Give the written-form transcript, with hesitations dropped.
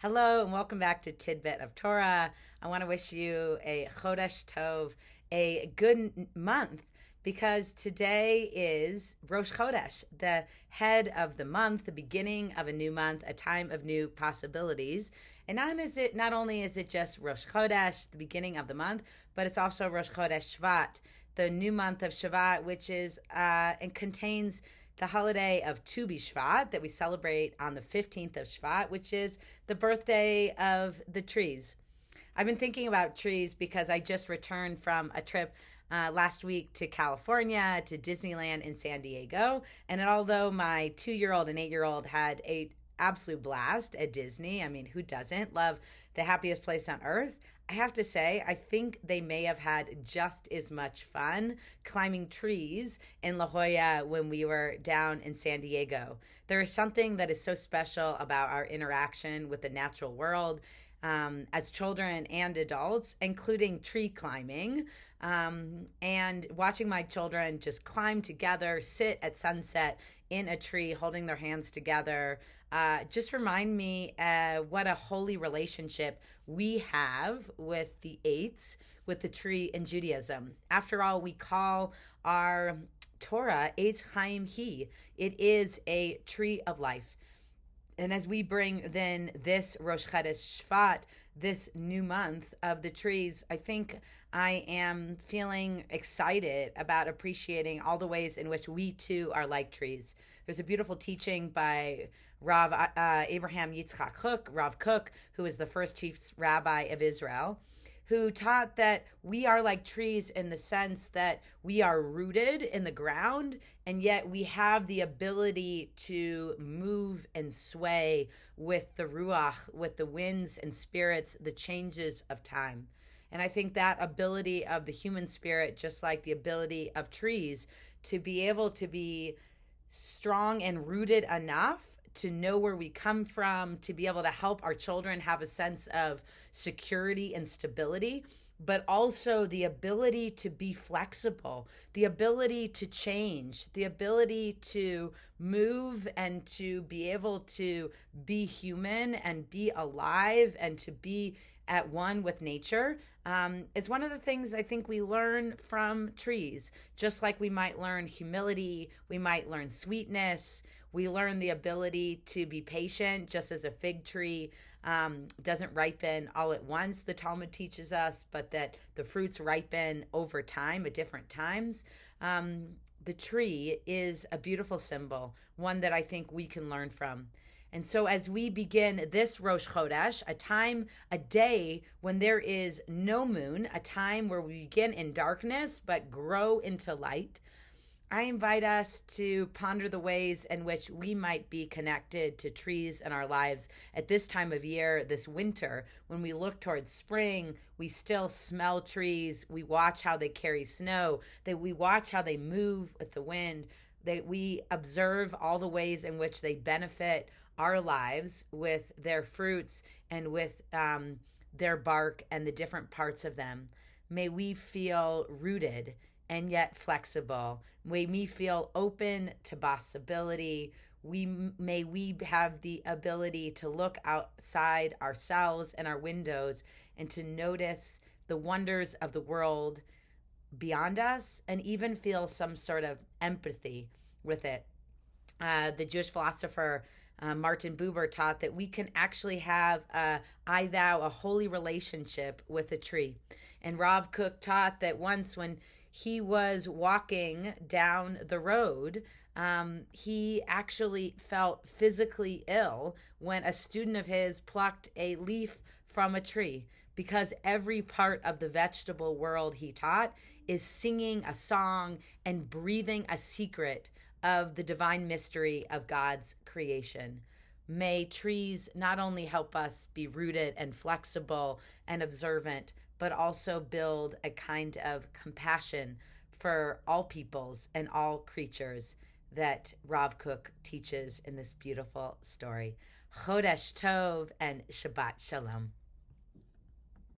Hello and welcome back to Tidbit of Torah. I want to wish you a Chodesh Tov, a good month, because today is Rosh Hodesh, the head of the month, the beginning of a new month, a time of new possibilities. And not only is it just Rosh Hodesh, the beginning of the month, but it's also Rosh Hodesh Shvat, the new month of Shvat, which is and contains the holiday of Tu B'Shvat that we celebrate on the 15th of Shvat, which is the birthday of the trees. I've been thinking about trees because I just returned from a trip last week to California, to Disneyland in San Diego. And although my 2-year-old and 8-year-old had a absolute blast at Disney. I mean, who doesn't love the happiest place on earth? I have to say, I think they may have had just as much fun climbing trees in La Jolla when we were down in San Diego. There is something that is so special about our interaction with the natural world as children and adults, including tree climbing, and watching my children just climb together, sit at sunset in a tree, holding their hands together, just remind me what a holy relationship we have with the eights, with the tree in Judaism. After all, we call our Torah Eitz Chaim Hi. It is a tree of life. And as we bring then this Rosh Hodesh Shvat, this new month of the trees, I think I am feeling excited about appreciating all the ways in which we too are like trees. There's a beautiful teaching by Rav Abraham Yitzchak Kook, Rav Kook, who is the first chief rabbi of Israel, who taught that we are like trees in the sense that we are rooted in the ground, and yet we have the ability to move and sway with the ruach, with the winds and spirits, the changes of time. And I think that ability of the human spirit, just like the ability of trees, to be able to be strong and rooted enough to know where we come from, to be able to help our children have a sense of security and stability, but also the ability to be flexible, the ability to change, the ability to move and to be able to be human and be alive and to be at one with nature is one of the things I think we learn from trees. Just like we might learn humility, we might learn sweetness, we learn the ability to be patient, just as a fig tree doesn't ripen all at once, the Talmud teaches us, but that the fruits ripen over time at different times. The tree is a beautiful symbol, one that I think we can learn from. And so as we begin this Rosh Hodesh, a day when there is no moon, a time where we begin in darkness but grow into light, I invite us to ponder the ways in which we might be connected to trees in our lives at this time of year, this winter. When we look towards spring, we still smell trees. We watch how they carry snow, that we watch how they move with the wind, that we observe all the ways in which they benefit our lives with their fruits and with their bark and the different parts of them. May we feel rooted and yet flexible. May we feel open to possibility. May we have the ability to look outside ourselves and our windows and to notice the wonders of the world beyond us and even feel some sort of empathy with it. The Jewish philosopher Martin Buber taught that we can actually have I thou, a holy relationship with a tree. And Rav Kook taught that once when he was walking down the road, he actually felt physically ill when a student of his plucked a leaf from a tree, because every part of the vegetable world, he taught, is singing a song and breathing a secret of the divine mystery of God's creation. May trees not only help us be rooted and flexible and observant, but also build a kind of compassion for all peoples and all creatures that Rav Kook teaches in this beautiful story. Chodesh Tov and Shabbat Shalom.